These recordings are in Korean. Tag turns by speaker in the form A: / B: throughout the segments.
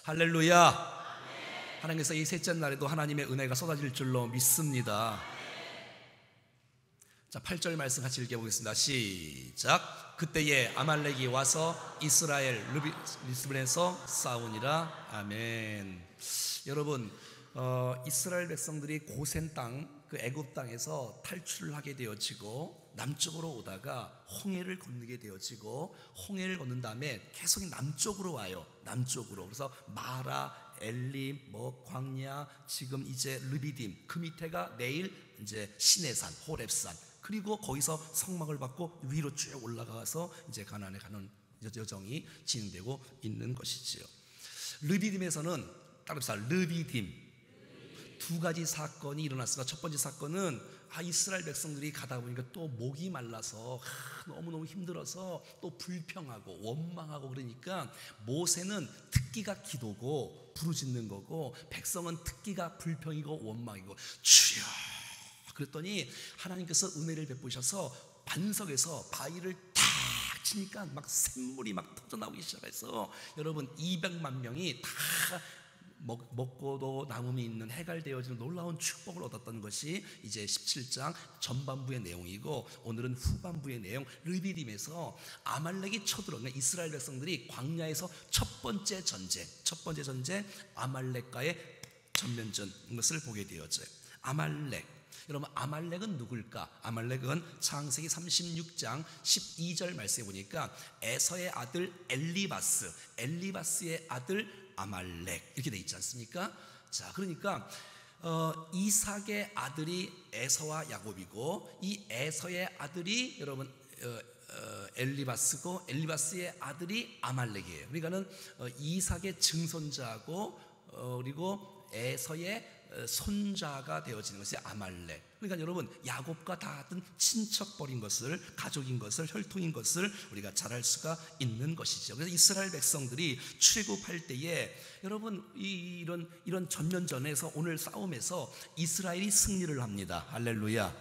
A: 할렐루야. 하나님께서 이 셋째 날에도 하나님의 은혜가 쏟아질 줄로 믿습니다. 자, 8절 말씀 같이 읽어보겠습니다. 시작. 그때에 아말렉이 와서 이스라엘 리스본에서 싸우니라. 아멘. 여러분, 이스라엘 백성들이 고센 땅, 그 애굽 땅에서 탈출을 하게 되어지고 남쪽으로 오다가 홍해를 건너게 되어지고 홍해를 건넌 다음에 계속 남쪽으로 와요. 남쪽으로. 그래서 마라, 엘림, 광야, 지금 이제 르비딤, 그 밑에가 내일 이제 시내산, 호렙산, 그리고 거기서 성막을 받고 위로 쭉 올라가서 이제 가나안에 가는 여정이 진행되고 있는 것이지요. 르비딤에서는 따라합시다. 르비딤 두 가지 사건이 일어났습니다. 첫 번째 사건은 이스라엘 백성들이 가다 보니까 또 목이 말라서 너무너무 힘들어서 또 불평하고 원망하고 그러니까 모세는 특기가 기도고 부르짖는 거고 백성은 특기가 불평이고 원망이고 주여 그랬더니 하나님께서 은혜를 베푸셔서 반석에서 바위를 탁 치니까 막 샘물이 막 터져나오기 시작해서 여러분 200만 명이 다 먹고도 남음이 있는 해갈되어지는 놀라운 축복을 얻었던 것이 이제 17장 전반부의 내용이고 오늘은 후반부의 내용. 르비딤에서 아말렉이 쳐들어오는 이스라엘 백성들이 광야에서 첫 번째 전쟁 아말렉과의 전면전 것을 보게 되어져요. 아말렉, 여러분 아말렉은 누굴까? 아말렉은 창세기 36장 12절 말씀에 보니까 에서의 아들 엘리바스의 아들 아말렉 이렇게 돼 있지 않습니까? 자, 그러니까 이삭의 아들이 에서와 야곱이고 이 에서의 아들이 여러분 엘리바스고 엘리바스의 아들이 아말렉이에요. 그러니까는 이삭의 증손자고 그리고 에서의 손자가 되어지는 것이 아말렉. 그러니까 여러분 야곱과 같은 친척벌인 것을, 가족인 것을, 혈통인 것을 우리가 잘 알 수가 있는 것이죠. 그래서 이스라엘 백성들이 출애굽할 때에 여러분 이런 전면전에서 오늘 싸움에서 이스라엘이 승리를 합니다. 할렐루야.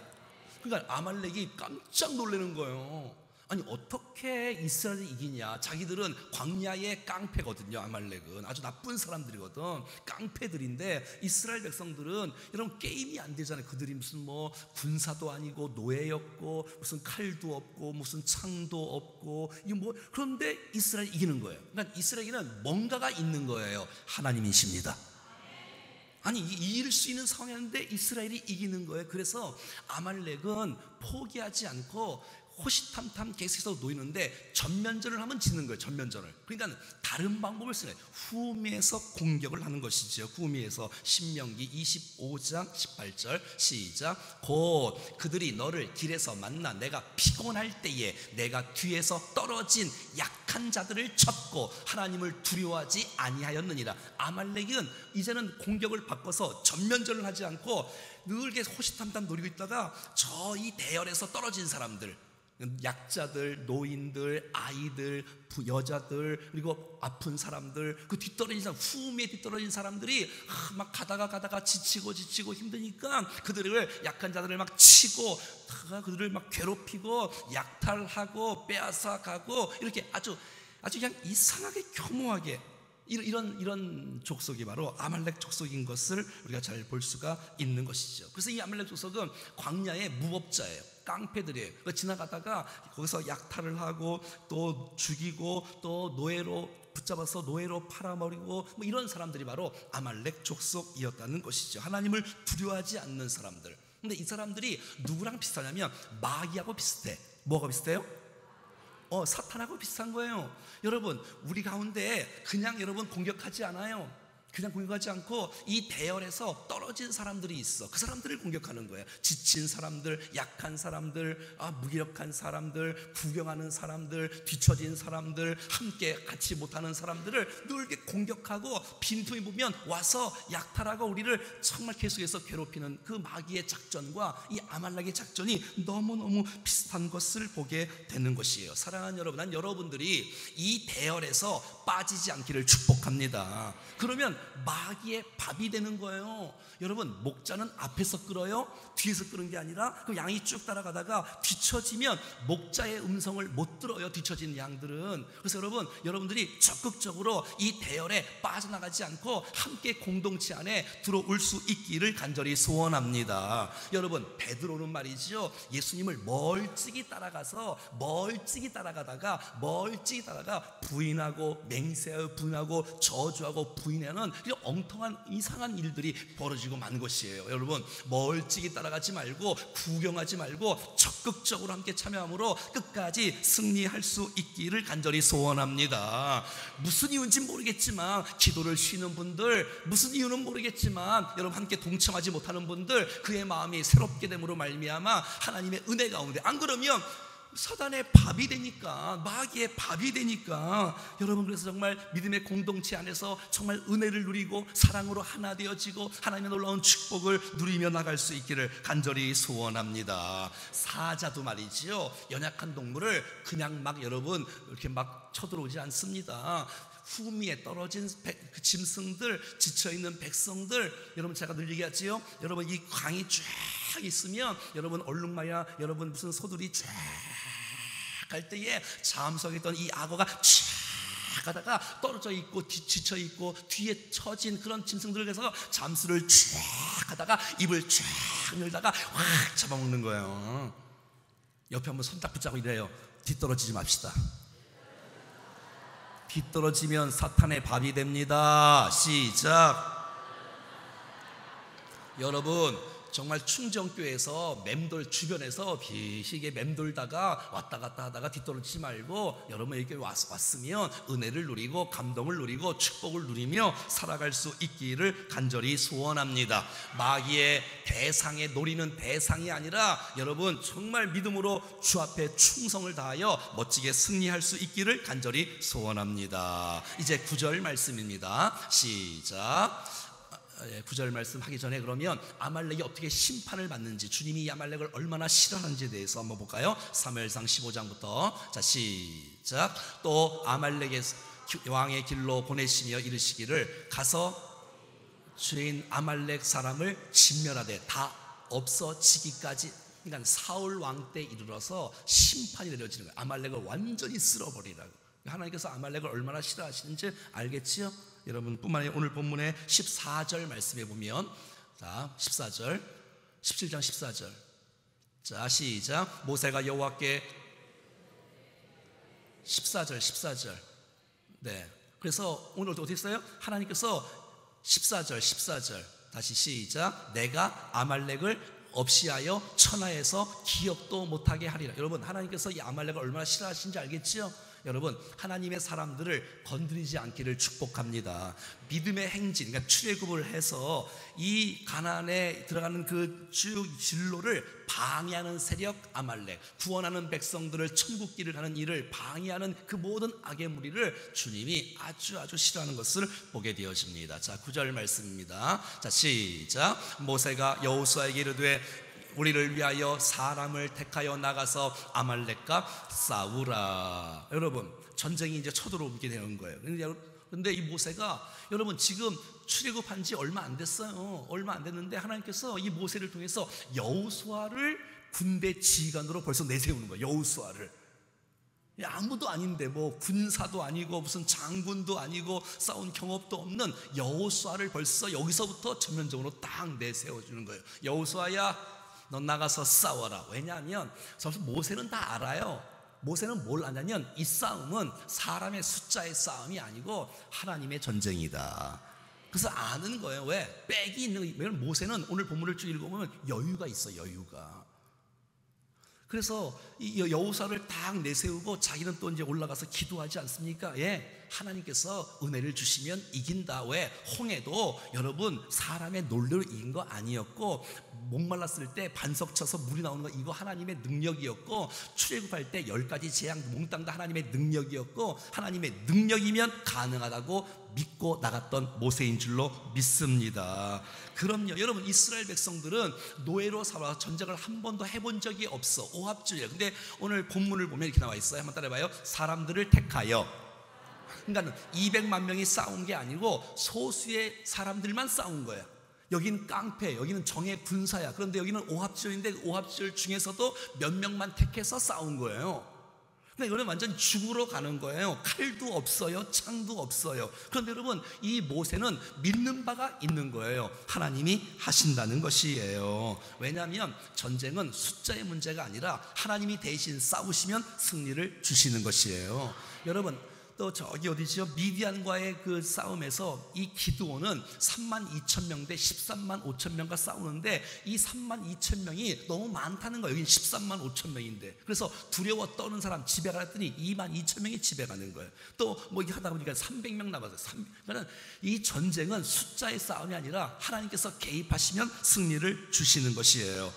A: 그러니까 아말렉이 깜짝 놀라는 거예요. 아니 어떻게 이스라엘이 이기냐. 자기들은 광야의 깡패거든요. 아말렉은 아주 나쁜 사람들이거든. 깡패들인데 이스라엘 백성들은 여러분 게임이 안 되잖아요. 그들이 무슨 군사도 아니고 노예였고 무슨 칼도 없고 무슨 창도 없고 그런데 이스라엘이 이기는 거예요. 그러니까 이스라엘에는 뭔가가 있는 거예요. 하나님이십니다. 아니 이길 수 있는 상황이었는데 이스라엘이 이기는 거예요. 그래서 아말렉은 포기하지 않고 호시탐탐 계속해서 놓이는데 전면전을 하면 지는 거예요. 전면전을. 그러니까 다른 방법을 쓰네. 후미에서 공격을 하는 것이죠. 후미에서. 신명기 25장 18절 시작. 곧 그들이 너를 길에서 만나 내가 피곤할 때에 내가 뒤에서 떨어진 약한 자들을 쳤고 하나님을 두려워하지 아니하였느니라. 아말렉은 이제는 공격을 바꿔서 전면전을 하지 않고 늘 계속 호시탐탐 노리고 있다가 저 이 대열에서 떨어진 사람들, 약자들, 노인들, 아이들, 여자들, 그리고 아픈 사람들, 그 뒤떨어진 사람, 후미에 뒤떨어진 사람들이 막 가다가 지치고 힘드니까 그들을, 약한 자들을 막 치고 그들을 막 괴롭히고 약탈하고 빼앗아가고 이렇게 아주 그냥 이상하게 교모하게 이런 족속이 바로 아말렉 족속인 것을 우리가 잘 볼 수가 있는 것이죠. 그래서 이 아말렉 족속은 광야의 무법자예요. 깡패들이에요. 지나가다가 거기서 약탈을 하고 또 죽이고 또 노예로 붙잡아서 노예로 팔아버리고 이런 사람들이 바로 아말렉 족속이었다는 것이죠. 하나님을 두려워하지 않는 사람들. 근데 이 사람들이 누구랑 비슷하냐면 마귀하고 비슷해. 뭐가 비슷해요? 사탄하고 비슷한 거예요. 여러분 우리 가운데 그냥 여러분 공격하지 않아요. 그냥 공격하지 않고 이 대열에서 떨어진 사람들이 있어. 그 사람들을 공격하는 거예요. 지친 사람들, 약한 사람들, 무기력한 사람들, 구경하는 사람들, 뒤처진 사람들, 함께 같이 못하는 사람들을 늘 이렇게 공격하고 빈틈이 보면 와서 약탈하고 우리를 정말 계속해서 괴롭히는 그 마귀의 작전과 이 아말렉의 작전이 너무너무 비슷한 것을 보게 되는 것이에요. 사랑하는 여러분, 난 여러분들이 이 대열에서 빠지지 않기를 축복합니다. 그러면 마귀의 밥이 되는 거예요. 여러분, 목자는 앞에서 끌어요? 뒤에서 끄는 게 아니라 그 양이 쭉 따라가다가 뒤처지면 목자의 음성을 못 들어요, 뒤처진 양들은. 그래서 여러분들이 적극적으로 이 대열에 빠져나가지 않고 함께 공동체 안에 들어올 수 있기를 간절히 소원합니다. 여러분, 베드로는 말이죠, 예수님을 멀찍이 따라가다가 부인하고 맹세하고 부인하고 저주하고 부인하는 엉뚱한 이상한 일들이 벌어지고 만 것이에요. 여러분, 멀찍이 따라가지 말고 구경하지 말고 적극적으로 함께 참여함으로 끝까지 승리할 수 있기를 간절히 소원합니다. 무슨 이유인지 모르겠지만 기도를 쉬는 분들, 무슨 이유는 모르겠지만 여러분 함께 동참하지 못하는 분들, 그의 마음이 새롭게 됨으로 말미암아 하나님의 은혜 가운데, 안 그러면 사단의 밥이 되니까, 마귀의 밥이 되니까. 여러분, 그래서 정말 믿음의 공동체 안에서 정말 은혜를 누리고 사랑으로 하나 되어지고 하나님의 놀라운 축복을 누리며 나갈 수 있기를 간절히 소원합니다. 사자도 말이지요, 연약한 동물을 그냥 막 여러분 이렇게 막 쳐들어오지 않습니다. 후미에 떨어진 짐승들, 지쳐있는 백성들, 여러분 제가 늘 얘기하지요, 여러분 이 강이 쫙 있으면 여러분 얼룩말이나 여러분 무슨 소들이 쫙 갈 때에 잠수하고 있던 이 악어가 쫙 가다가 떨어져 있고 지쳐 있고 뒤에 처진 그런 짐승들을 해서 잠수를 쫙 하다가 입을 쫙 열다가 확 잡아먹는 거예요. 옆에 한번 손 딱 붙잡고 이래요. 뒤떨어지지 맙시다. 뒤떨어지면 사탄의 밥이 됩니다. 시작. 여러분, 정말 충정교회에서 맴돌 주변에서 비시게 맴돌다가 왔다 갔다 하다가 뒤떨어지지 말고 여러분에게 왔으면 은혜를 누리고 감동을 누리고 축복을 누리며 살아갈 수 있기를 간절히 소원합니다. 마귀의 대상에 노리는 대상이 아니라 여러분 정말 믿음으로 주 앞에 충성을 다하여 멋지게 승리할 수 있기를 간절히 소원합니다. 이제 9절 말씀입니다. 시작. 9절 말씀하기 전에 그러면 아말렉이 어떻게 심판을 받는지, 주님이 이 아말렉을 얼마나 싫어하는지에 대해서 한번 볼까요? 사무엘상 15장부터 자 시작. 또 아말렉의 왕의 길로 보내시며 이르시기를 가서 주인 아말렉 사람을 진멸하되 다 없어지기까지, 그러니까 사울 왕 때 이르러서 심판이 내려지는 거예요. 아말렉을 완전히 쓸어버리라고. 하나님께서 아말렉을 얼마나 싫어하시는지 알겠지요? 여러분, 뿐만 아니라 오늘 본문의 14절 말씀에 보면, 자 14절, 17장 14절, 자 시작. 모세가 여호와께 14절. 네, 그래서 오늘 어떻게 했어요? 하나님께서 14절 다시 시작. 내가 아말렉을 없이하여 천하에서 기억도 못하게 하리라. 여러분, 하나님께서 이 아말렉을 얼마나 싫어하시는지 알겠지요? 여러분, 하나님의 사람들을 건드리지 않기를 축복합니다. 믿음의 행진, 그러니까 출애굽을 해서 이 가나안에 들어가는 그 쭉 진로를 방해하는 세력 아말렉, 구원하는 백성들을 천국길을 가는 일을 방해하는 그 모든 악의 무리를 주님이 아주 싫어하는 것을 보게 되어집니다. 자 9절 말씀입니다. 자 시작. 모세가 여호수아에게 이르되 우리를 위하여 사람을 택하여 나가서 아말렉과 싸우라. 여러분, 전쟁이 이제 쳐들어오게 되는 거예요. 그런데 이 모세가 여러분 지금 출애굽한 지 얼마 안 됐어요. 얼마 안 됐는데 하나님께서 이 모세를 통해서 여호수아를 군대 지휘관으로 벌써 내세우는 거예요. 여호수아를. 아무도 아닌데 뭐 군사도 아니고 무슨 장군도 아니고 싸운 경험도 없는 여호수아를 벌써 여기서부터 전면적으로 딱 내세워주는 거예요. 여호수아야, 너 나가서 싸워라. 왜냐하면 모세는 다 알아요. 모세는 뭘 아냐면 이 싸움은 사람의 숫자의 싸움이 아니고 하나님의 전쟁이다. 그래서 아는 거예요. 왜? 빽이 있는 거예요. 왜냐면 모세는 오늘 본문을 쭉 읽어보면 여유가 있어, 여유가. 그래서 이 여호수아를 딱 내세우고 자기는 또 이제 올라가서 기도하지 않습니까? 예, 하나님께서 은혜를 주시면 이긴다. 왜? 홍해도 여러분 사람의 논리로 이긴 거 아니었고, 목말랐을 때 반석 쳐서 물이 나오는 거 이거 하나님의 능력이었고, 출애굽할 때 10가지 재앙 몽땅 다 하나님의 능력이었고, 하나님의 능력이면 가능하다고 믿고 나갔던 모세인 줄로 믿습니다. 그럼요, 여러분 이스라엘 백성들은 노예로 살아 전쟁을 한 번도 해본 적이 없어. 오합주의예요. 근데 오늘 본문을 보면 이렇게 나와 있어요. 한번 따라해봐요. 사람들을 택하여 그러니까 200만 명이 싸운 게 아니고 소수의 사람들만 싸운 거예요. 여기는 깡패, 여기는 정예 군사야. 그런데 여기는 오합지졸인데 오합지졸 중에서도 몇 명만 택해서 싸운 거예요. 그러니까 이거는 완전 죽으러 가는 거예요. 칼도 없어요, 창도 없어요. 그런데 여러분, 이 모세는 믿는 바가 있는 거예요. 하나님이 하신다는 것이에요. 왜냐하면 전쟁은 숫자의 문제가 아니라 하나님이 대신 싸우시면 승리를 주시는 것이에요. 여러분, 또 저기 어디죠? 미디안과의 그 싸움에서 이 기드온은 32,000명 대 135,000명과 싸우는데 이 32,000명이 너무 많다는 거예요. 여긴 135,000명인데. 그래서 두려워 떠는 사람 집에 가랬더니 22,000명이 집에 가는 거예요. 또 뭐 하다 보니까 300명 남았어요. 그러니까 이 전쟁은 숫자의 싸움이 아니라 하나님께서 개입하시면 승리를 주시는 것이에요.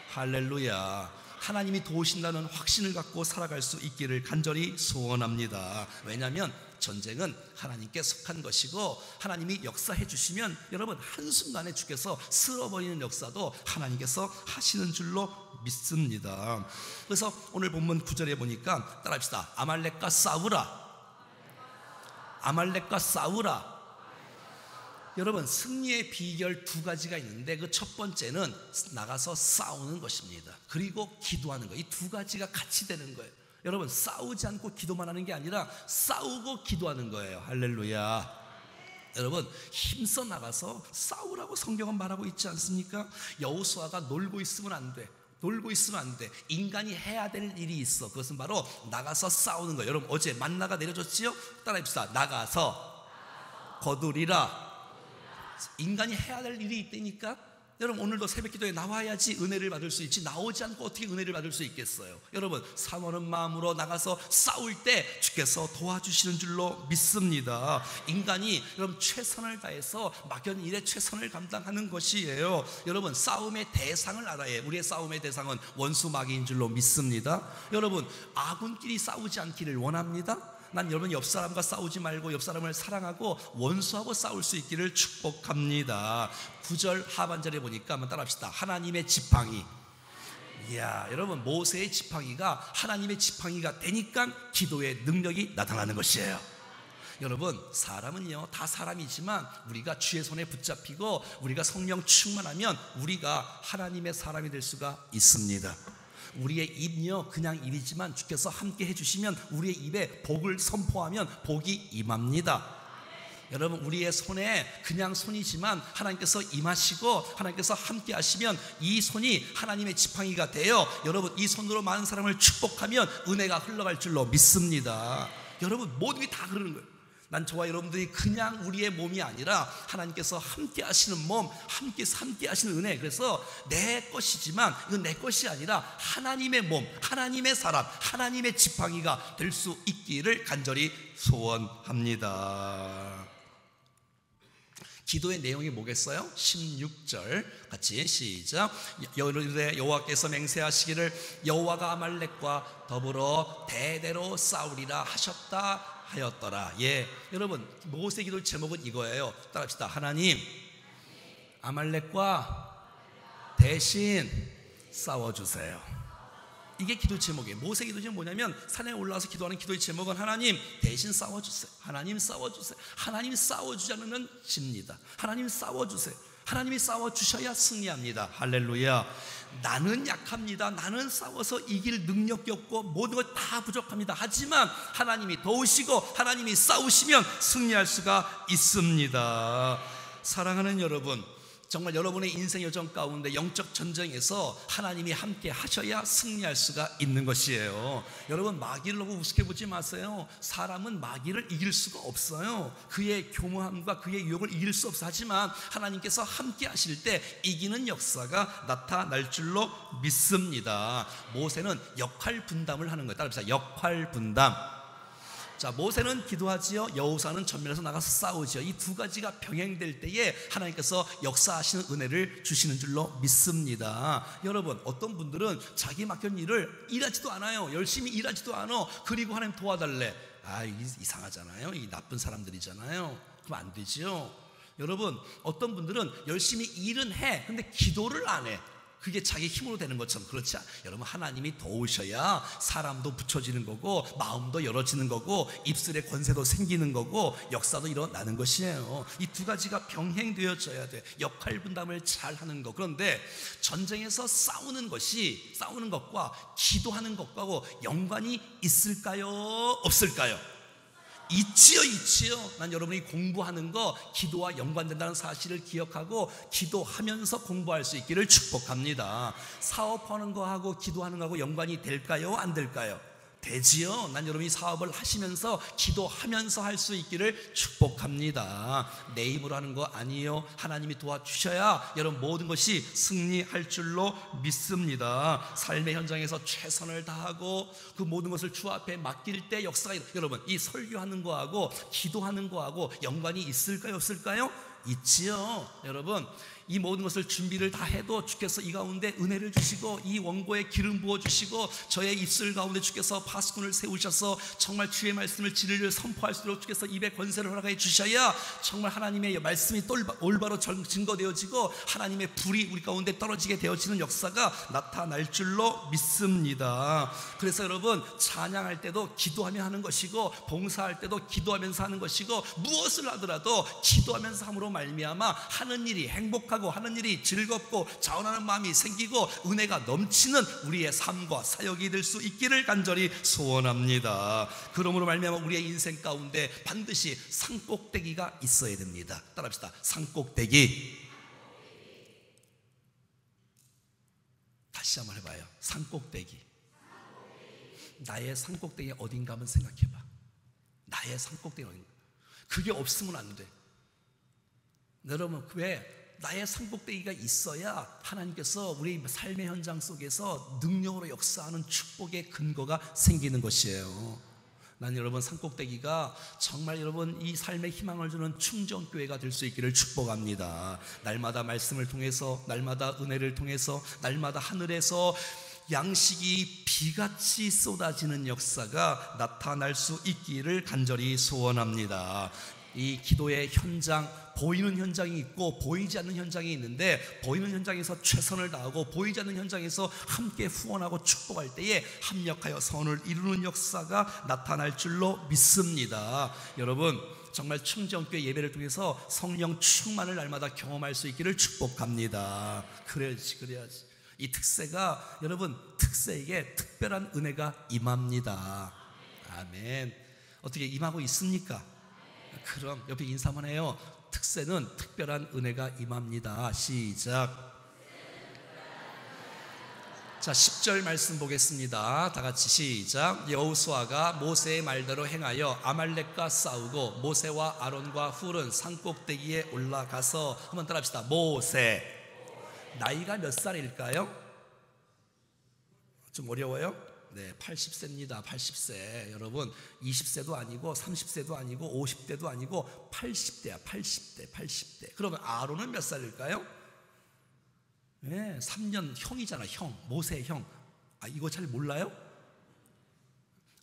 A: 할렐루야. 하나님이 도우신다는 확신을 갖고 살아갈 수 있기를 간절히 소원합니다. 왜냐하면 전쟁은 하나님께 속한 것이고 하나님이 역사해 주시면 여러분 한순간에 주께서 쓸어버리는 역사도 하나님께서 하시는 줄로 믿습니다. 그래서 오늘 본문 9절에 보니까 따라합시다. 아말렉과 싸우라. 아말렉과 싸우라. 여러분, 승리의 비결 두 가지가 있는데 그 첫 번째는 나가서 싸우는 것입니다. 그리고 기도하는 거. 이 두 가지가 같이 되는 거예요. 여러분, 싸우지 않고 기도만 하는 게 아니라 싸우고 기도하는 거예요. 할렐루야. 여러분, 힘써 나가서 싸우라고 성경은 말하고 있지 않습니까? 여호수아가 놀고 있으면 안 돼. 놀고 있으면 안 돼. 인간이 해야 될 일이 있어. 그것은 바로 나가서 싸우는 거예요. 여러분, 어제 만나가 내려졌지요? 따라합시다. 나가서 거두리라. 인간이 해야 될 일이 있다니까. 여러분, 오늘도 새벽 기도에 나와야지 은혜를 받을 수 있지, 나오지 않고 어떻게 은혜를 받을 수 있겠어요? 여러분, 사모하는 마음으로 나가서 싸울 때 주께서 도와주시는 줄로 믿습니다. 인간이 여러분 최선을 다해서 막연 일에 최선을 감당하는 것이에요. 여러분, 싸움의 대상을 알아야. 우리의 싸움의 대상은 원수 마귀인 줄로 믿습니다. 여러분, 아군끼리 싸우지 않기를 원합니다. 난 여러분 옆 사람과 싸우지 말고 옆 사람을 사랑하고 원수하고 싸울 수 있기를 축복합니다. 9절 하반절에 보니까 한번 따라합시다. 하나님의 지팡이. 이야, 여러분, 모세의 지팡이가 하나님의 지팡이가 되니까 기도의 능력이 나타나는 것이에요. 여러분, 사람은요 다 사람이지만 우리가 주의 손에 붙잡히고 우리가 성령 충만하면 우리가 하나님의 사람이 될 수가 있습니다. 우리의 입이요 그냥 입이지만 주께서 함께 해주시면 우리의 입에 복을 선포하면 복이 임합니다. 여러분, 우리의 손에 그냥 손이지만 하나님께서 임하시고 하나님께서 함께 하시면 이 손이 하나님의 지팡이가 되어 여러분 이 손으로 많은 사람을 축복하면 은혜가 흘러갈 줄로 믿습니다. 여러분, 모든 게 다 그러는 거예요. 난 저와 여러분들이 그냥 우리의 몸이 아니라 하나님께서 함께 하시는 몸, 함께 하시는 은혜. 그래서 내 것이지만 이건 내 것이 아니라 하나님의 몸, 하나님의 사람, 하나님의 지팡이가 될 수 있기를 간절히 소원합니다. 기도의 내용이 뭐겠어요? 16절 같이 시작. 여호와께서 맹세하시기를 여호와가 아말렉과 더불어 대대로 싸우리라 하셨다 하였더라. 예, 여러분, 모세 기도 제목은 이거예요. 따라합시다. 하나님, 아말렉과 대신 싸워주세요. 이게 기도 제목이에요. 모세 기도 제목은 뭐냐면 산에 올라와서 기도하는 기도의 제목은 하나님 대신 싸워주세요. 하나님 싸워주세요. 하나님 싸워주지 않으면 집니다. 하나님 싸워주세요. 하나님이 싸워주셔야 승리합니다. 할렐루야. 나는 약합니다. 나는 싸워서 이길 능력이 없고 모든 것 다 부족합니다. 하지만 하나님이 도우시고 하나님이 싸우시면 승리할 수가 있습니다. 사랑하는 여러분, 정말 여러분의 인생 여정 가운데 영적 전쟁에서 하나님이 함께 하셔야 승리할 수가 있는 것이에요. 여러분, 마귀를 너무 우습게 보지 마세요. 사람은 마귀를 이길 수가 없어요. 그의 교묘함과 그의 유혹을 이길 수 없어. 하지만 하나님께서 함께 하실 때 이기는 역사가 나타날 줄로 믿습니다. 모세는 역할 분담을 하는 거예요. 따라합시다. 역할 분담. 자, 모세는 기도하지요. 여호수아는 전면에서 나가서 싸우지요. 이 두 가지가 병행될 때에 하나님께서 역사하시는 은혜를 주시는 줄로 믿습니다. 여러분, 어떤 분들은 자기 맡긴 일을 일하지도 않아요. 열심히 일하지도 않아. 그리고 하나님 도와달래. 아, 이상하잖아요. 이 나쁜 사람들이잖아요. 그럼 안 되지요. 여러분, 어떤 분들은 열심히 일은 해. 근데 기도를 안 해. 그게 자기 힘으로 되는 것처럼 그렇지 않아요. 여러분, 하나님이 도우셔야 사람도 붙여지는 거고 마음도 열어지는 거고 입술의 권세도 생기는 거고 역사도 일어나는 것이에요. 이 두 가지가 병행되어져야 돼. 역할 분담을 잘 하는 거. 그런데 전쟁에서 싸우는 것과 기도하는 것과 연관이 있을까요? 없을까요? 있지요. 난 여러분이 공부하는 거 기도와 연관된다는 사실을 기억하고 기도하면서 공부할 수 있기를 축복합니다. 사업하는 거하고 기도하는 거하고 연관이 될까요? 안 될까요? 되지요. 난 여러분이 사업을 하시면서 기도하면서 할 수 있기를 축복합니다. 내 힘으로 하는 거 아니에요. 하나님이 도와주셔야 여러분 모든 것이 승리할 줄로 믿습니다. 삶의 현장에서 최선을 다하고 그 모든 것을 주 앞에 맡길 때 역사가 여러분, 이 설교하는 거하고 기도하는 거하고 연관이 있을까요? 없을까요? 있지요. 여러분, 이 모든 것을 준비를 다 해도 주께서 이 가운데 은혜를 주시고 이 원고에 기름 부어주시고 저의 입술 가운데 주께서 파수꾼을 세우셔서 정말 주의 말씀을 진리를 선포할 수 있도록 주께서 입에 권세를 허락해 주셔야 정말 하나님의 말씀이 올바로 증거되어지고 하나님의 불이 우리 가운데 떨어지게 되어지는 역사가 나타날 줄로 믿습니다. 그래서 여러분, 찬양할 때도 기도하며 하는 것이고 봉사할 때도 기도하면서 하는 것이고 무엇을 하더라도 기도하면서 함으로 말미암아 하는 일이 행복하고 하는 일이 즐겁고 자원하는 마음이 생기고 은혜가 넘치는 우리의 삶과 사역이 될 수 있기를 간절히 소원합니다. 그러므로 말미암아 우리의 인생 가운데 반드시 산꼭대기가 있어야 됩니다. 따라합시다. 산꼭대기. 다시 한번 해봐요. 산꼭대기. 나의 산꼭대기 어딘가 한번 생각해봐. 나의 산꼭대기 어딘가. 그게 없으면 안 돼. 여러분, 왜? 나의 산꼭대기가 있어야 하나님께서 우리 삶의 현장 속에서 능력으로 역사하는 축복의 근거가 생기는 것이에요. 난 여러분, 산꼭대기가 정말 여러분 이 삶의 희망을 주는 충정교회가 될 수 있기를 축복합니다. 날마다 말씀을 통해서, 날마다 은혜를 통해서, 날마다 하늘에서 양식이 비같이 쏟아지는 역사가 나타날 수 있기를 간절히 소원합니다. 이 기도의 현장, 보이는 현장이 있고 보이지 않는 현장이 있는데 보이는 현장에서 최선을 다하고 보이지 않는 현장에서 함께 후원하고 축복할 때에 합력하여 선을 이루는 역사가 나타날 줄로 믿습니다. 여러분, 정말 충정교회 예배를 통해서 성령 충만을 날마다 경험할 수 있기를 축복합니다. 그래야지. 이 특세가 여러분, 특세에게 특별한 은혜가 임합니다. 아멘. 어떻게 임하고 있습니까? 그럼 옆에 인사 한번 해요. 특세는 특별한 은혜가 임합니다. 시작. 자, 10절 말씀 보겠습니다. 다 같이 시작. 여호수아가 모세의 말대로 행하여 아말렉과 싸우고 모세와 아론과 훌은 산꼭대기에 올라가서, 한번 따라합시다. 모세. 나이가 몇 살일까요? 좀 어려워요? 네, 80세입니다. 80세. 여러분, 20세도 아니고 30세도 아니고 50대도 아니고 80대야. 80대. 그러면 아론은 몇 살일까요? 네, 3년 형이잖아. 형. 모세의 형. 이거 잘 몰라요?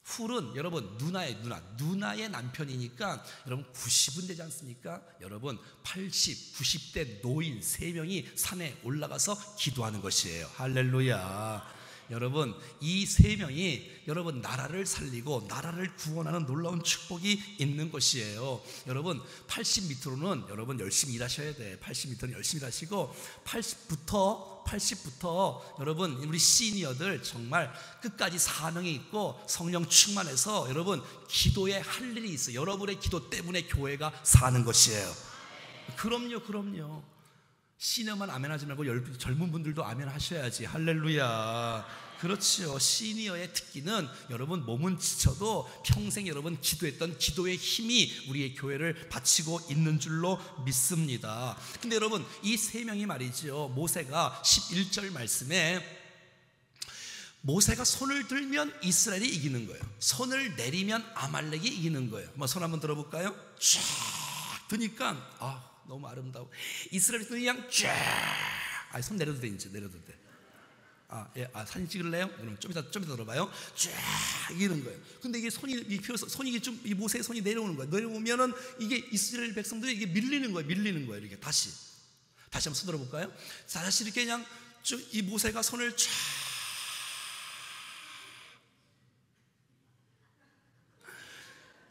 A: 훌은 여러분 누나의 남편이니까 여러분 90은 되지 않습니까? 여러분 80, 90대 노인 3명이 산에 올라가서 기도하는 것이에요. 할렐루야. 여러분, 이 3명이 여러분 나라를 살리고 나라를 구원하는 놀라운 축복이 있는 것이에요. 여러분 80 밑으로는 여러분 열심히 일하셔야 돼. 80 밑으로는 열심히 일하시고 80부터 여러분 우리 시니어들 정말 끝까지 사명이 있고 성령 충만해서 여러분 기도에 할 일이 있어요. 여러분의 기도 때문에 교회가 사는 것이에요. 그럼요. 시니어만 아멘하지 말고 젊은 분들도 아멘하셔야지. 할렐루야. 그렇죠. 시니어의 특기는 여러분 몸은 지쳐도 평생 여러분 기도했던 기도의 힘이 우리의 교회를 바치고 있는 줄로 믿습니다. 근데 여러분 이 3명이 말이죠, 모세가 11절 말씀에 모세가 손을 들면 이스라엘이 이기는 거예요. 손을 내리면 아말렉이 이기는 거예요. 손 한번 들어볼까요? 쫙 드니까 너무 아름다워. 이스라엘이 그냥 쫙. 손 내려도 돼. 이제 내려도 돼. 사진 찍을래요? 그럼 좀 이따 들어봐요. 쫙 이기는 거예요. 근데 이게 손이 좀 이 모세의 손이 내려오는 거예요. 내려오면은 이게 이스라엘 백성들이 이게 밀리는 거예요. 이렇게 다시 한번 손 들어볼까요? 다시 이렇게 그냥 이 모세가 손을 쫙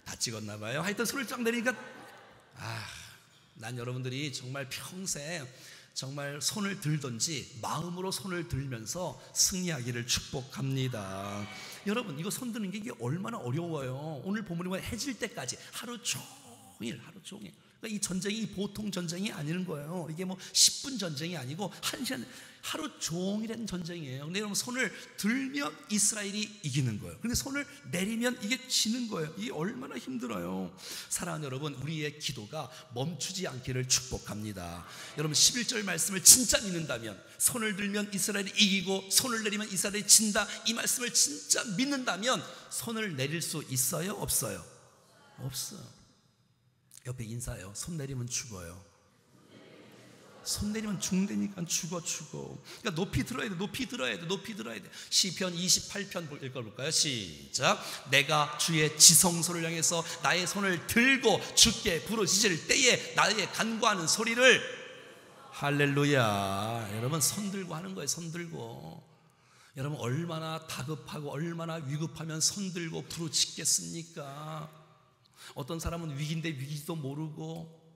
A: 다 찍었나 봐요. 하여튼 손을 쫙 내리니까 난 여러분들이 정말 평생 정말 손을 들든지 마음으로 손을 들면서 승리하기를 축복합니다. 여러분, 이거 손 드는 게 이게 얼마나 어려워요. 오늘 본문에 보면 해질 때까지 하루 종일 그러니까 이 전쟁이 보통 전쟁이 아니는 거예요. 이게 뭐 10분 전쟁이 아니고 1시간, 하루 종일 한 전쟁이에요. 근데 여러분, 손을 들면 이스라엘이 이기는 거예요. 근데 손을 내리면 이게 지는 거예요. 이게 얼마나 힘들어요. 사랑하는 여러분, 우리의 기도가 멈추지 않기를 축복합니다. 여러분, 11절 말씀을 진짜 믿는다면, 손을 들면 이스라엘이 이기고 손을 내리면 이스라엘이 진다, 이 말씀을 진짜 믿는다면 손을 내릴 수 있어요? 없어요? 없어요. 옆에 인사해요. 손 내리면 죽어요. 손 내리면 죽는다니까. 죽어. 그러니까 높이 들어야 돼. 시편 28편 읽어볼까요? 시작. 내가 주의 지성소를 향해서 나의 손을 들고 주께 부르짖을 때에 나의 간구하는 소리를, 할렐루야. 여러분, 손 들고 하는 거예요. 손 들고. 여러분, 얼마나 다급하고 얼마나 위급하면 손 들고 부르짖겠습니까? 어떤 사람은 위기인데 위기도 모르고.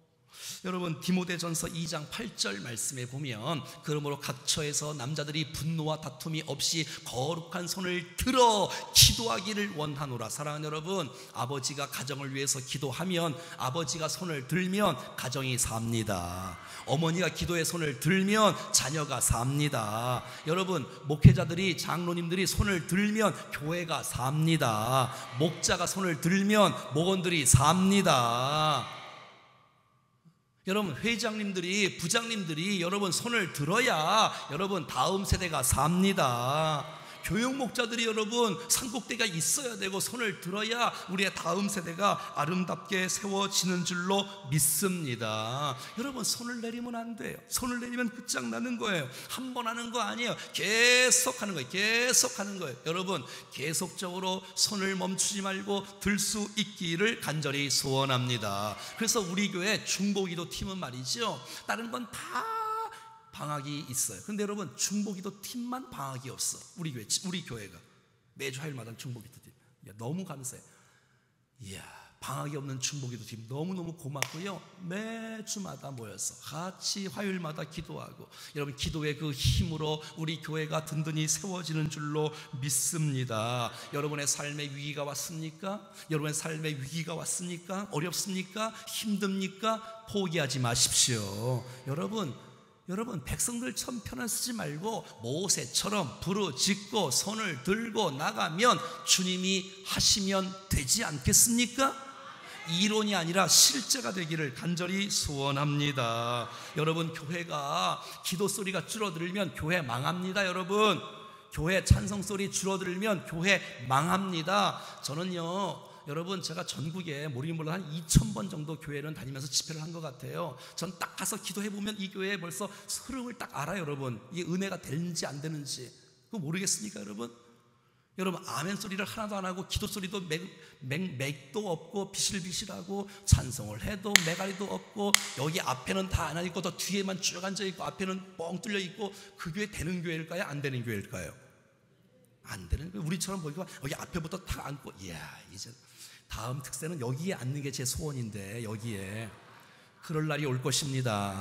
A: 여러분, 디모데전서 2장 8절 말씀에 보면, 그러므로 각 처에서 남자들이 분노와 다툼이 없이 거룩한 손을 들어 기도하기를 원하노라. 사랑하는 여러분, 아버지가 가정을 위해서 기도하면, 아버지가 손을 들면 가정이 삽니다. 어머니가 기도에 손을 들면 자녀가 삽니다. 여러분, 목회자들이, 장로님들이 손을 들면 교회가 삽니다. 목자가 손을 들면 목원들이 삽니다. 여러분, 회장님들이, 부장님들이 여러분 손을 들어야 여러분 다음 세대가 삽니다. 교육 목자들이 여러분 산꼭대기가 있어야 되고 손을 들어야 우리의 다음 세대가 아름답게 세워지는 줄로 믿습니다. 여러분, 손을 내리면 안 돼요. 손을 내리면 끝장나는 거예요. 한 번 하는 거 아니에요. 계속 하는 거예요. 여러분, 계속적으로 손을 멈추지 말고 들 수 있기를 간절히 소원합니다. 그래서 우리 교회 중보기도 팀은 말이죠, 다른 건 다 방학이 있어요. 근데 여러분, 중보기도 팀만 방학이 없어. 우리 교회가 매주 화요일마다 중보기도 팀. 너무 감사해요. 이야, 방학이 없는 중보기도 팀 너무너무 고맙고요. 매주마다 모여서 같이 화요일마다 기도하고, 여러분, 기도의 그 힘으로 우리 교회가 든든히 세워지는 줄로 믿습니다. 여러분의 삶에 위기가 왔습니까? 여러분의 삶에 위기가 왔습니까? 어렵습니까? 힘듭니까? 포기하지 마십시오. 여러분, 백성들처럼 편을 쓰지 말고 모세처럼 부르짖고 손을 들고 나가면 주님이 하시면 되지 않겠습니까? 이론이 아니라 실제가 되기를 간절히 소원합니다. 여러분, 교회가 기도 소리가 줄어들면 교회 망합니다. 여러분, 교회 찬송 소리 줄어들면 교회 망합니다. 저는요, 여러분, 제가 전국에 모르긴 몰라 한 2,000번 정도 교회를 다니면서 집회를 한 것 같아요. 전 딱 가서 기도해보면 이 교회에 벌써 흐름을 딱 알아요. 여러분, 이게 은혜가 되는지 안 되는지 그거 모르겠습니까? 여러분, 아멘 소리를 하나도 안 하고 기도 소리도 맥도 없고 비실비실하고, 찬송을 해도 메가리도 없고, 여기 앞에는 다 안 있고 더 뒤에만 쭉 앉아있고 앞에는 뻥 뚫려 있고, 그 교회 되는 교회일까요? 안 되는 교회일까요? 안 되는 거예요. 우리처럼 보니까 여기 앞에부터 다 앉고, 이야, 이제 다음 특세는 여기에 앉는 게 제 소원인데, 여기에 그럴 날이 올 것입니다.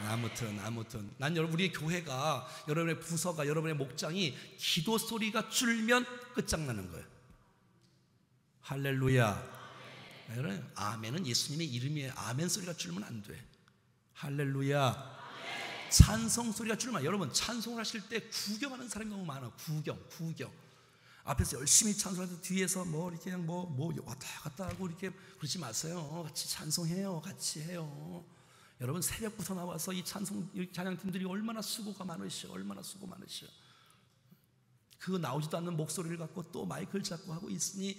A: 아무튼 난 여러분, 우리 교회가, 여러분의 부서가, 여러분의 목장이 기도 소리가 줄면 끝장나는 거예요. 할렐루야. 여러분, 아멘은 예수님의 이름이에요. 아멘 소리가 줄면 안 돼. 할렐루야. 찬송 소리가 줄면, 여러분, 찬송을 하실 때 구경하는 사람이 너무 많아. 구경. 앞에서 열심히 찬송해서 뒤에서 뭐 이렇게 그냥 뭐 왔다 갔다 하고 이렇게 그러지 마세요. 같이 찬송해요. 같이 해요. 여러분, 새벽부터 나와서 이 찬양팀들이 얼마나 수고가 많으셔. 그 나오지도 않는 목소리를 갖고 또 마이크를 잡고 하고 있으니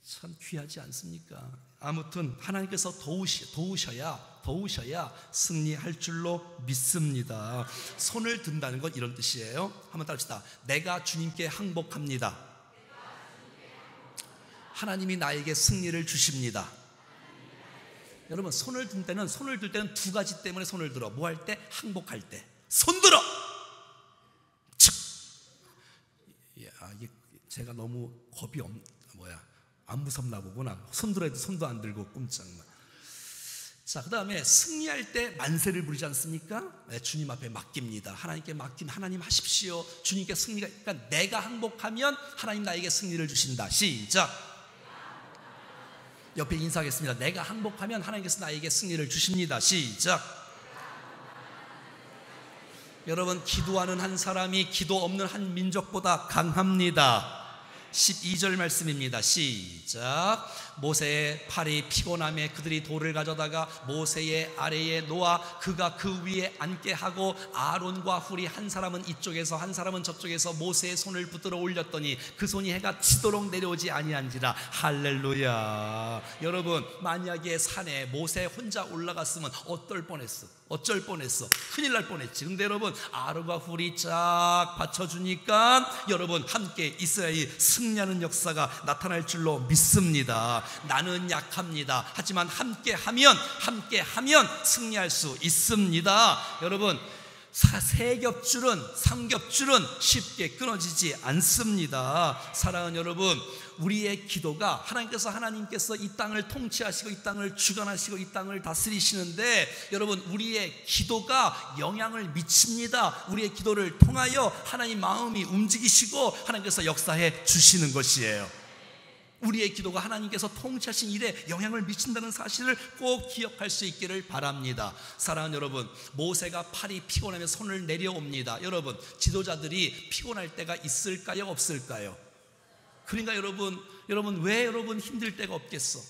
A: 참 귀하지 않습니까? 아무튼 하나님께서 도우셔야 승리할 줄로 믿습니다. 손을 든다는 건 이런 뜻이에요. 한번 따라합시다. 내가 주님께 항복합니다. 하나님이 나에게 승리를 주십니다. 여러분, 손을 들 때는 두 가지 때문에 손을 들어. 뭐 할 때? 항복할 때. 손 들어! 제가 너무 겁이 안 무섭나 보구나. 손 들어도 손도 안 들고 꼼짝마. 자, 그 다음에 승리할 때 만세를 부리지 않습니까? 네, 주님 앞에 맡깁니다. 하나님께 맡김. 하나님 하십시오. 주님께 승리가, 그러니까 내가 항복하면 하나님 나에게 승리를 주신다. 시작. 옆에 인사하겠습니다. 내가 항복하면 하나님께서 나에게 승리를 주십니다. 시작. 여러분, 기도하는 한 사람이 기도 없는 한 민족보다 강합니다. 12절 말씀입니다. 시작. 모세의 팔이 피곤함에 그들이 돌을 가져다가 모세의 아래에 놓아 그가 그 위에 앉게 하고 아론과 훌이 한 사람은 이쪽에서 한 사람은 저쪽에서 모세의 손을 붙들어 올렸더니 그 손이 해가 지도록 내려오지 아니한지라. 할렐루야. 여러분, 만약에 산에 모세 혼자 올라갔으면 어쩔 뻔했어. 큰일 날 뻔했지. 근데 여러분, 아론과 훌이 쫙 받쳐주니까 여러분 함께 있어야 이 승리하는 역사가 나타날 줄로 믿습니다. 나는 약합니다. 하지만 함께하면 승리할 수 있습니다. 여러분, 세겹줄은 삼겹줄은 쉽게 끊어지지 않습니다. 사랑하는 여러분, 우리의 기도가 하나님께서 이 땅을 통치하시고 이 땅을 주관하시고 이 땅을 다스리시는데 여러분, 우리의 기도가 영향을 미칩니다. 우리의 기도를 통하여 하나님 마음이 움직이시고 하나님께서 역사해 주시는 것이에요. 우리의 기도가 하나님께서 통치하신 일에 영향을 미친다는 사실을 꼭 기억할 수 있기를 바랍니다. 사랑하는 여러분, 모세가 팔이 피곤하며 손을 내려옵니다. 여러분, 지도자들이 피곤할 때가 있을까요? 없을까요? 그러니까 여러분 왜 여러분 힘들 때가 없겠어?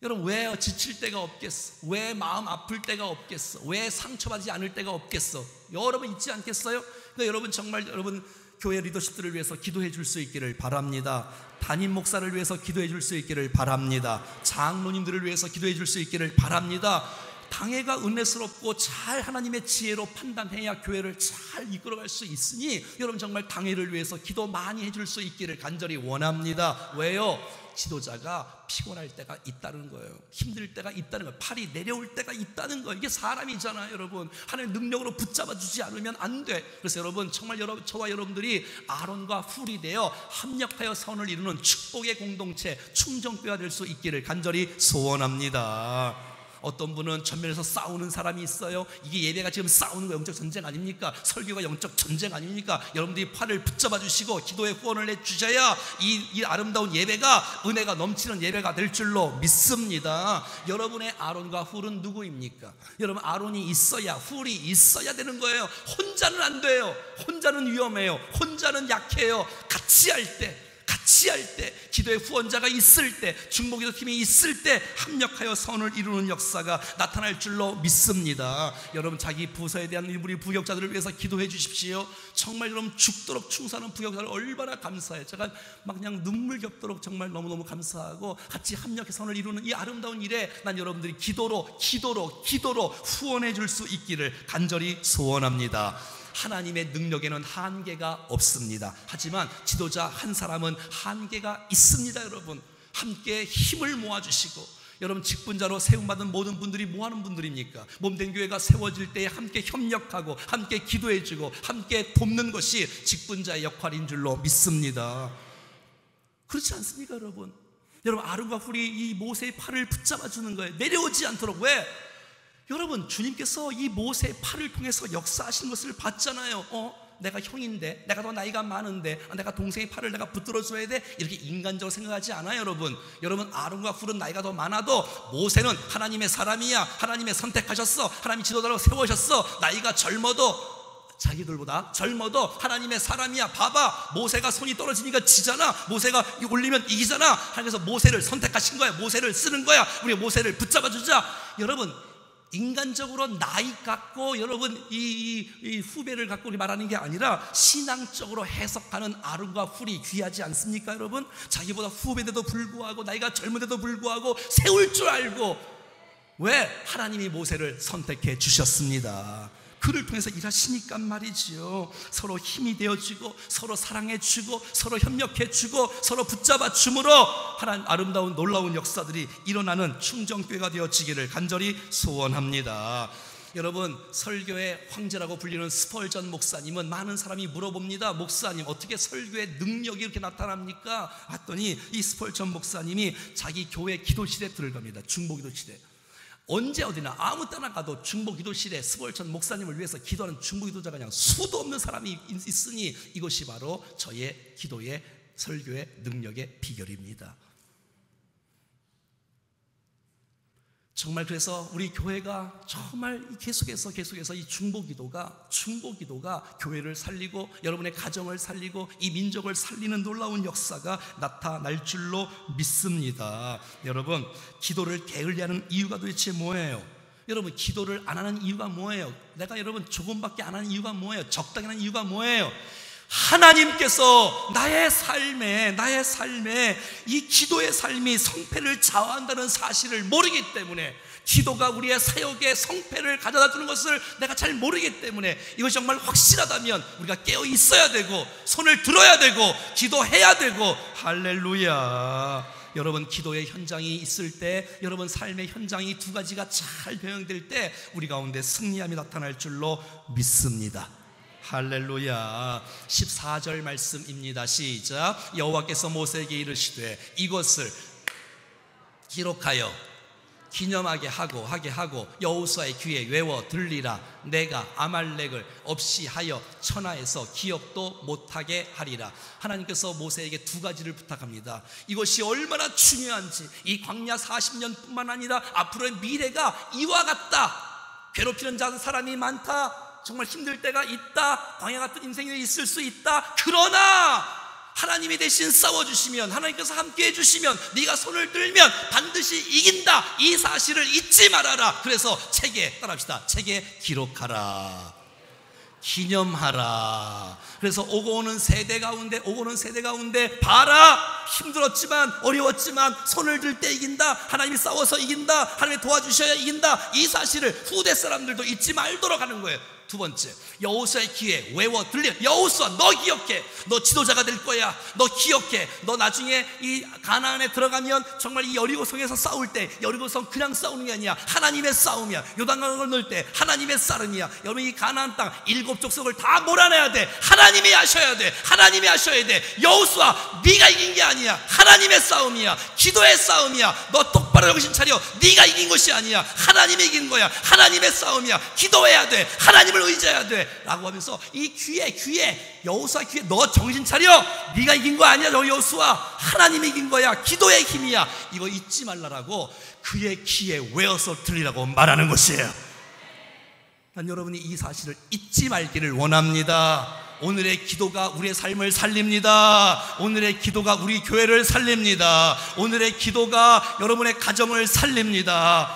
A: 여러분, 왜 지칠 때가 없겠어? 왜 마음 아플 때가 없겠어? 왜 상처받지 않을 때가 없겠어? 여러분 있지 않겠어요? 그러니까 여러분, 정말 여러분 교회 리더십들을 위해서 기도해 줄 수 있기를 바랍니다. 담임 목사를 위해서 기도해 줄 수 있기를 바랍니다. 장로님들을 위해서 기도해 줄 수 있기를 바랍니다. 당회가 은혜스럽고 잘 하나님의 지혜로 판단해야 교회를 잘 이끌어갈 수 있으니 여러분, 정말 당회를 위해서 기도 많이 해줄 수 있기를 간절히 원합니다. 왜요? 지도자가 피곤할 때가 있다는 거예요. 힘들 때가 있다는 거예요. 팔이 내려올 때가 있다는 거예요. 이게 사람이잖아요. 여러분, 하나님의 능력으로 붙잡아 주지 않으면 안 돼. 그래서 여러분, 정말 저와 여러분들이 아론과 훌이 되어 합력하여 선을 이루는 축복의 공동체, 충정교회가 될 수 있기를 간절히 소원합니다. 어떤 분은 전면에서 싸우는 사람이 있어요. 이게 예배가 지금 싸우는 거 영적 전쟁 아닙니까? 설교가 영적 전쟁 아닙니까? 여러분들이 팔을 붙잡아 주시고 기도의 후원을 해주셔야 이 아름다운 예배가 은혜가 넘치는 예배가 될 줄로 믿습니다. 여러분의 아론과 훌은 누구입니까? 여러분, 아론이 있어야 훌이 있어야 되는 거예요. 혼자는 안 돼요. 혼자는 위험해요. 혼자는 약해요. 같이 할 때, 기도의 후원자가 있을 때, 중보기도 팀이 있을 때 합력하여 선을 이루는 역사가 나타날 줄로 믿습니다. 여러분, 자기 부서에 대한 우리 부역자들을 위해서 기도해 주십시오. 정말 여러분, 죽도록 충성하는 부역자를 얼마나 감사해요. 제가 막 그냥 눈물 겹도록 정말 너무너무 감사하고 같이 합력해 선을 이루는 이 아름다운 일에 난 여러분들이 기도로 후원해 줄 수 있기를 간절히 소원합니다. 하나님의 능력에는 한계가 없습니다. 하지만 지도자 한 사람은 한계가 있습니다. 여러분, 함께 힘을 모아주시고, 여러분, 직분자로 세움받은 모든 분들이 뭐하는 분들입니까? 몸된 교회가 세워질 때에 함께 협력하고 함께 기도해주고 함께 돕는 것이 직분자의 역할인 줄로 믿습니다. 그렇지 않습니까? 여러분, 아론과 훌이 이 모세의 팔을 붙잡아주는 거예요. 내려오지 않도록. 왜? 여러분, 주님께서 이 모세의 팔을 통해서 역사하시는 것을 봤잖아요. 내가 형인데, 내가 더 나이가 많은데, 내가 동생의 팔을 내가 붙들어줘야 돼? 이렇게 인간적으로 생각하지 않아요. 여러분, 아론과 훌은 나이가 더 많아도 모세는 하나님의 사람이야. 하나님의 선택하셨어. 하나님이 지도자로 세우셨어. 나이가 자기들보다 젊어도 하나님의 사람이야. 봐봐, 모세가 손이 떨어지니까 지잖아. 모세가 올리면 이기잖아. 하나님께서 모세를 선택하신 거야. 모세를 쓰는 거야. 우리 모세를 붙잡아주자. 여러분, 인간적으로 나이 갖고 여러분 이 후배를 갖고 우리 말하는 게 아니라 신앙적으로 해석하는 아론과 훌이 귀하지 않습니까? 여러분, 자기보다 후배인데도 불구하고 나이가 젊은데도 불구하고 세울 줄 알고, 왜? 하나님이 모세를 선택해 주셨습니다. 그를 통해서 일하시니까 말이지요. 서로 힘이 되어주고 서로 사랑해주고 서로 협력해주고 서로 붙잡아줌으로 하나님 아름다운 놀라운 역사들이 일어나는 충정교회가 되어지기를 간절히 소원합니다. 여러분, 설교의 황제라고 불리는 스펄전 목사님은 많은 사람이 물어봅니다. 목사님, 어떻게 설교의 능력이 이렇게 나타납니까? 했더니 이 스펄전 목사님이 자기 교회 기도실에 들어갑니다. 중보기도실에. 언제 어디나 아무 때나 가도 중보기도실에 스펄전 목사님을 위해서 기도하는 중보기도자가 그냥 수도 없는 사람이 있으니 이것이 바로 저의 기도의 설교의 능력의 비결입니다. 정말 그래서 우리 교회가 정말 계속해서 이 중보기도가 교회를 살리고 여러분의 가정을 살리고 이 민족을 살리는 놀라운 역사가 나타날 줄로 믿습니다. 여러분, 기도를 게을리하는 이유가 도대체 뭐예요? 여러분, 기도를 안 하는 이유가 뭐예요? 내가 여러분 조금밖에 안 하는 이유가 뭐예요? 적당히 하는 이유가 뭐예요? 하나님께서 나의 삶에 이 기도의 삶이 성패를 좌우한다는 사실을 모르기 때문에, 기도가 우리의 사역의 성패를 가져다 주는 것을 내가 잘 모르기 때문에, 이것이 정말 확실하다면 우리가 깨어 있어야 되고 손을 들어야 되고 기도해야 되고. 할렐루야. 여러분, 기도의 현장이 있을 때, 여러분 삶의 현장이 두 가지가 잘 병행될 때 우리 가운데 승리함이 나타날 줄로 믿습니다. 할렐루야. 14절 말씀입니다. 시작. 여호와께서 모세에게 이르시되 이것을 기록하여 기념하게 하고 여호수아의 귀에 외워 들리라. 내가 아말렉을 없이 하여 천하에서 기억도 못하게 하리라. 하나님께서 모세에게 두 가지를 부탁합니다. 이것이 얼마나 중요한지, 이 광야 40년 뿐만 아니라 앞으로의 미래가 이와 같다. 괴롭히는 사람이 많다. 정말 힘들 때가 있다. 광야 같은 인생이 있을 수 있다. 그러나 하나님이 대신 싸워주시면, 하나님께서 함께 해주시면, 네가 손을 들면 반드시 이긴다. 이 사실을 잊지 말아라. 그래서 책에, 따라합시다, 책에 기록하라, 기념하라. 그래서 오고 오는 세대 가운데 봐라. 힘들었지만 어려웠지만 손을 들 때 이긴다. 하나님이 싸워서 이긴다. 하나님이 도와주셔야 이긴다. 이 사실을 후대 사람들도 잊지 말도록 하는 거예요. 두 번째, 여호수아의 귀에 외워 들려. 여호수아, 너 기억해. 너 지도자가 될 거야. 너 기억해. 너 나중에 이 가나안에 들어가면 정말 이 여리고성에서 싸울 때, 여리고성 그냥 싸우는 게 아니야. 하나님의 싸움이야. 요단강을 넣을 때 하나님의 싸움이야. 여러분, 이 가나안 땅 7 족속을 다 몰아내야 돼. 하나님이 하셔야 돼. 하나님이 하셔야 돼. 여호수아, 네가 이긴 게 아니야. 하나님의 싸움이야. 기도의 싸움이야. 너 똑바로 정신 차려. 네가 이긴 것이 아니야. 하나님이 이긴 거야. 하나님의 싸움이야. 기도해야 돼. 하나님을 의지해야 돼. 라고 하면서 이 귀에 여호수아 귀에 너 정신 차려. 네가 이긴 거 아니야. 너 여호수아, 하나님이 이긴 거야. 기도의 힘이야. 이거 잊지 말라라고 그의 귀에 외워서 들리라고 말하는 것이에요. 난 여러분이 이 사실을 잊지 말기를 원합니다. 오늘의 기도가 우리의 삶을 살립니다. 오늘의 기도가 우리 교회를 살립니다. 오늘의 기도가 여러분의 가정을 살립니다.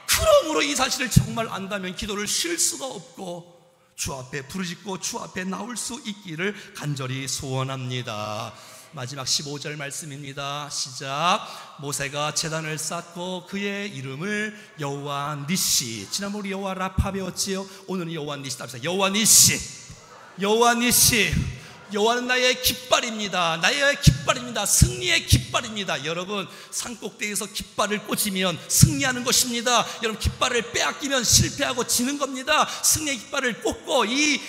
A: 그러므로 이 사실을 정말 안다면 기도를 쉴 수가 없고 주 앞에 부르짖고 주 앞에 나올 수 있기를 간절히 소원합니다. 마지막 15절 말씀입니다. 시작. 모세가 제단을 쌓고 그의 이름을 여호와 니시, 지난번 우리 여호와 라파 배웠지요. 오늘은 여호와 니시. 여호와 니시, 여호와 니시. 여호와는 나의 깃발입니다. 나의 깃발입니다. 승리의 깃발입니다. 여러분, 산꼭대기에서 깃발을 꽂으면 승리하는 것입니다. 여러분, 깃발을 빼앗기면 실패하고 지는 겁니다. 승리의 깃발을 꽂고 이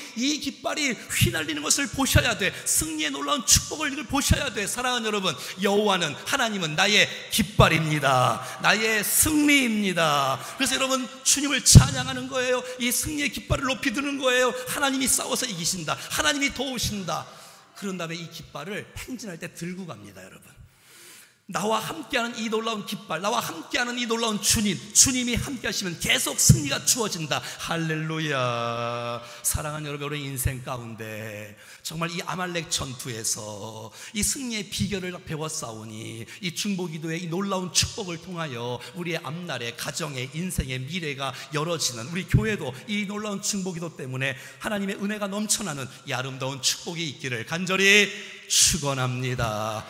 A: 깃발이 휘날리는 것을 보셔야 돼. 승리의 놀라운 축복을 보셔야 돼. 사랑하는 여러분, 여호와는, 하나님은 나의 깃발입니다. 나의 승리입니다. 그래서 여러분, 주님을 찬양하는 거예요. 이 승리의 깃발을 높이 드는 거예요. 하나님이 싸워서 이기신다. 하나님이 도우신다. 그런 다음에 이 깃발을 행진할 때 들고 갑니다. 여러분, 나와 함께하는 이 놀라운 깃발, 나와 함께하는 이 놀라운 주님이 함께하시면 계속 승리가 주어진다. 할렐루야. 사랑하는 여러분, 여러분의 인생 가운데 정말 이 아말렉 전투에서 이 승리의 비결을 배웠사오니 이 중보기도의 이 놀라운 축복을 통하여 우리의 앞날의 가정의 인생의 미래가 열어지는, 우리 교회도 이 놀라운 중보기도 때문에 하나님의 은혜가 넘쳐나는 이 아름다운 축복이 있기를 간절히 축원합니다.